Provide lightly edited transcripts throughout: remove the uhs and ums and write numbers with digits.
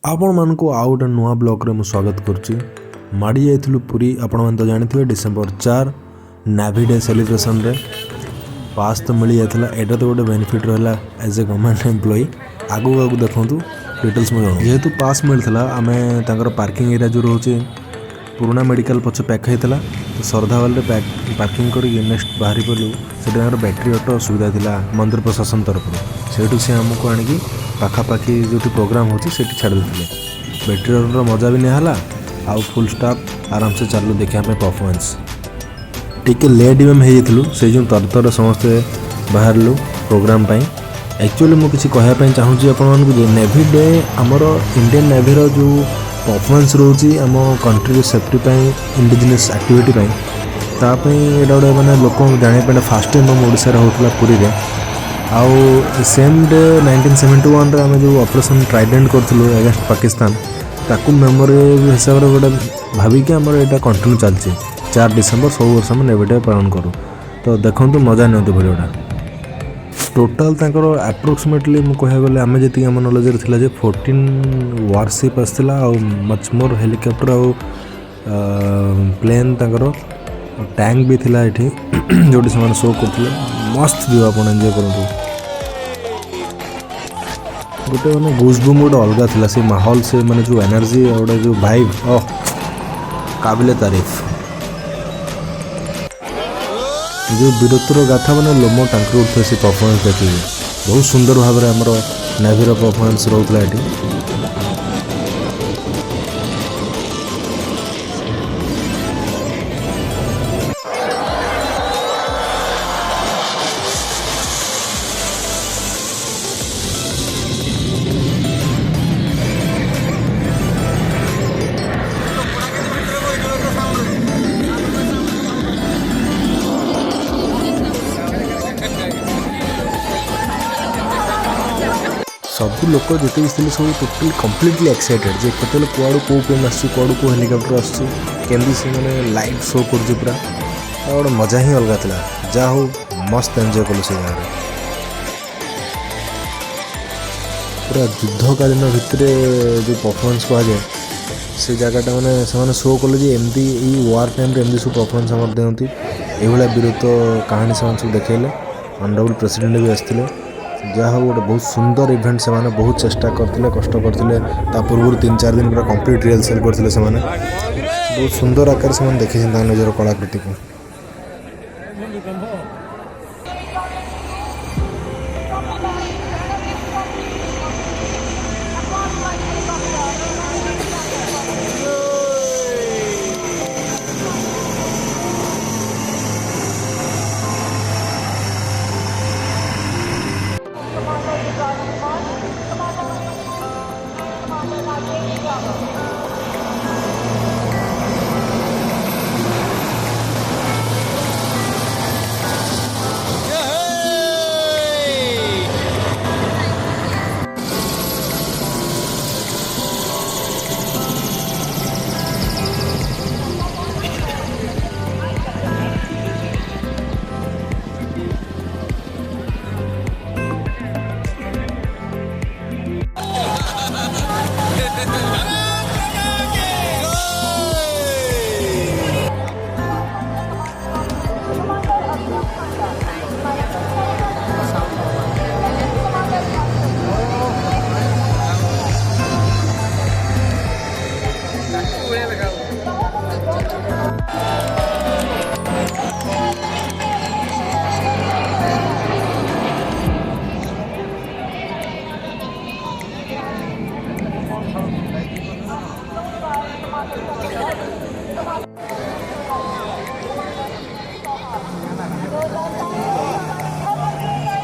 आपण मानक आउ गोटे नुआ ब्लॉग रे स्वागत करुच्ची। माड़ी जाइलु पुरी आपण मैंने तो जानते डिसेम्बर 4 नेवी डे सेलिब्रेशन रे पास तो मिल जाता। यहाँ तो गोटे बेनिफिट रहा एज ए गवर्नमेंट एम्प्लॉई। आगू आगू देखूँ डिटेल्स मुझे जेहेतु पास मिलता आम पार्किंग एरिया जो रोचे पुराना मेडिकल पछ पैक होता तो श्रद्धावाल पार्किंग कर नेक्स्ट बाहरी पलु से बैटेरी ऑटो सुविधा थी मंदिर प्रशासन तरफ से सी आमको आणिकी पाखापाखि जो प्रोग्राम होती छाड़ देते। बैटेरी ऑटो मजा भी नहीं आउ फुल स्टाफ आराम से चलू देखा परफॉर्मेंस टिके लेट भी हो से जो तर समस्ते बाहर प्रोग्राम एक्चुअली मुझे किसी कहवाई चाहूँगी आपण नेवी डे आमर इंडियन नेवी रो जो परफॉर्मेंस रोची आम कंट्री सेफ्टी इंडिजिनियस एक्टिविटी तापाई एटा गोटे मैंने लोक जाना फास्ट टाइम आम ओडिशा होता पुरी रे। आउ सेम डे 1971 रे आम जो ऑपरेशन ट्राइडेंट करूँ अगेंस्ट पाकिस्तान ताकू मेमोरी हिसाब से गोटे भाविकी आमर यहाँ कंटिन्यू चलती 4 डिसेम्बर सब वर्ष आम नेवी डे पालन करूँ। तो देखो मजा नि भिडियोटा टोटाल तांकर अप्रोक्सीमेटली मुझे कह गले आम जी आम नॉलेज थी 14 वारशिप आसला मच मोर हेलिकॉप्टर आउ प्लेन तांकर टैंक भी थिला एठी जोटी से शो करते मस्त व्यू आप एंजॉय करूँ। गोटे मैंने गुजबुम गोटे अलग थिला से माहौल से मैंने जो एनर्जी गोटे जो वाइब काबिले तारीफ जो वीरत्वर गाथा मैंने लोमो टांकर उठे से परफॉर्मेंस देखिए बहुत सुंदर भाव में आमर नेवी परफॉर्मेंस रोला ये। सब लोक जिते भी सब टोटल कम्प्लीटली एक्साइटेड जे केतल कुआड़ू कौ प्लेन आड़ू कौ हेलिकॉप्टर आसमी से मैंने लाइव शो कर पूरा गोटे मजा ही अलग था जा हो मस्त एंजॉय कलु से जगह पूरा युद्धकालीन भितर जो परफॉर्मेंस कहुए से जगहटा मैंने शो कले एमती वार टाइम एमती सब परफॉर्मेंस आम दिखती ये वीरत्व कहानी से सब देखले ऑनरेबल प्रेसिडेंट भी आसते जहाँ हो गोटे बहुत सुंदर इवेंट से माने बहुत चेष्टा करते कष्ट करते पूर्व 3-4 दिन पूरा कंप्लीट रिहर्सल करते बहुत सुंदर आकार से देखी निजर कलाकृति को।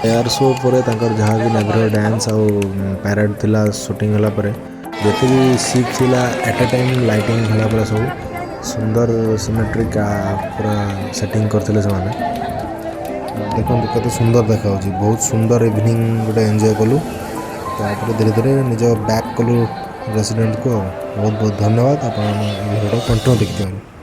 एयर शो पर जहाँ भी नेवी डांस आउ पैरेड थिला शूटिंग होला परे जिते भी सीप थिला एट ए टाइम लाइटिंग होला परे सब सुंदर सिमेट्रिक पूरा सेटिंग करते देखो कत सुंदर देखा बहुत सुंदर इवनिंग गोटे एंजॉय कलु धीरे धीरे निज बैक कलु रेसिडेंट को बहुत बहुत धन्यवाद आप कंटिन्यू देखते हैं।